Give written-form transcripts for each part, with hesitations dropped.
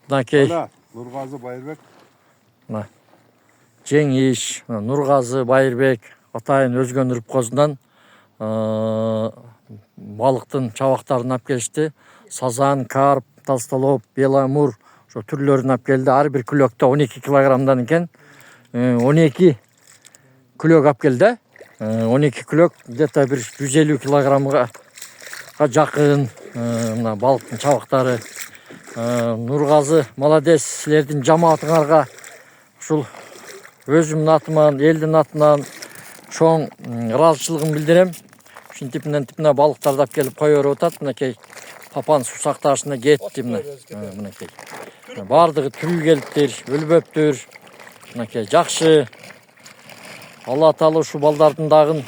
Мынакей. Нұрғазы Байырбек. Мына Жеңиш, Нұрғазы Байырбек атайын Өзгөн Козунан балыктын чабактарын алып келишти. Сазан, карп, толстолоб, беламур ошо түрлөрүн алып келди. Ар бир күлөктө 12 килограммдан экен. 12 күлөк алып келди. 12 күлөк где-то бир 150 килограммга жакын мына балыктын чабактары. Нургазы, молодец, силердин жамаатыңарга ушул өзүмдүн атыман, элдин атынан чоң ыраазычылыгымды билдирем. Ушинтип мына балыктарды алып келип кое берип атат. Мынакей папан суу сакташына кетти мынакей. Бардыгы түгүл келиптир, өлбөптүр. Мынакей жакшы. Алла таала ушу балдардын дагы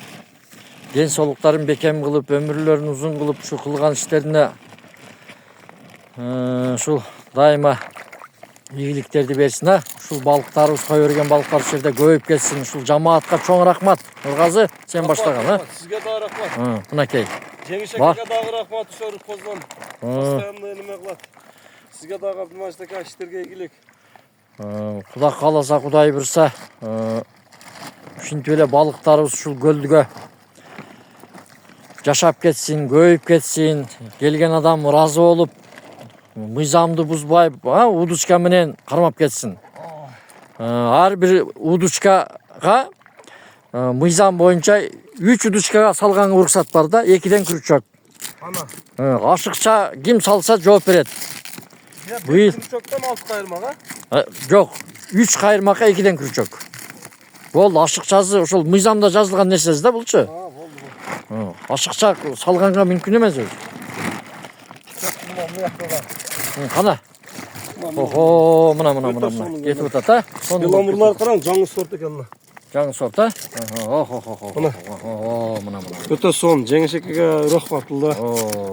ден соолуктарын бекем кылып, өмүрлөрүн узун кылып, ушу кылган иштерине ушул дайыма ийгиликтерди берсин. Ушул балыктарыбыз, кое берген балыктар ушул жерде көбөйүп кетсин. Ушул жамаатка чоң рахмат. Нургазы, сен баштаган, Сизге да рахмат. Мынакей. Жеңиш акеге дагы рахмат, ошо Козунан. Постоянно неме кылат. Сизге дагы Абдулмажит иштерге ийгилик. Кудай кааласа, Кудай буйрса, ушинтип эле балыктарыбыз ушул көлдүгө жашап кетсин, көбөйүп кетсин. Келген адам ыраазы болуп, мыйзамды бузбай, удочка менен кармап кетсин. Ар бир удочкага мыйзам боюнча 3 удочкага салганга уруксат бар да, 2ден крючок. Ашыкча ким салса жооп берет. Быйыл крючоктон 6 кайырмак, жок, 3 кайырмакка 2ден крючок. Бул ашыкчасы ошол мыйзамда жазылган нерсеси да булчу. Ашыкча салганга мүмкүн эмес өзү. Кана. Охо, мына кетип атат, Беламурлар караң, жаңы сорт экен мына. Жаңы сорт, Охо. Мына. Өтө сон, Жеңиш акеге рахмат булду.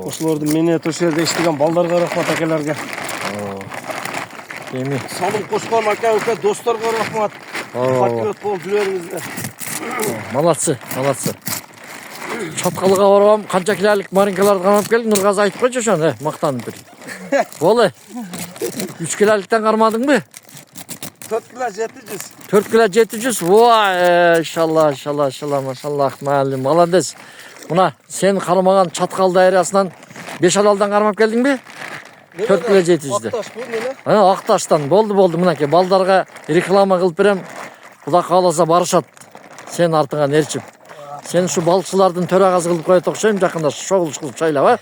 Ошолордун мени ошол жерде иштеген балдарга рахмат, акелерге. Эми Салым кошкон ака-ука досторго рахмат. Патриот болуп жүрөрүңүздөр. Молодцы. Чаткалга баргам, канча килолук маринкаларды кармап келдим. Нургазы айтып койчу ошону, мактанып бир. Болу. 3 килолуктан кармадыңбы? 4 кило 700. 4 кило 700. Вай, иншалла, машаллах, маалим, молодец. Мына сен кармаган Чаткал дайрасынан 5 алалдан кармап келдиңби? 4 кило 700. Акташ бул мене. Акташтан болду. Мынакей балдарга реклама кылып берем. Кудай кааласа барышат. Сен артыңан эрчип. Сен ушу балыкчылардын төрагасы кылып коет окшойм, жакында шогулуш кылып шайлап,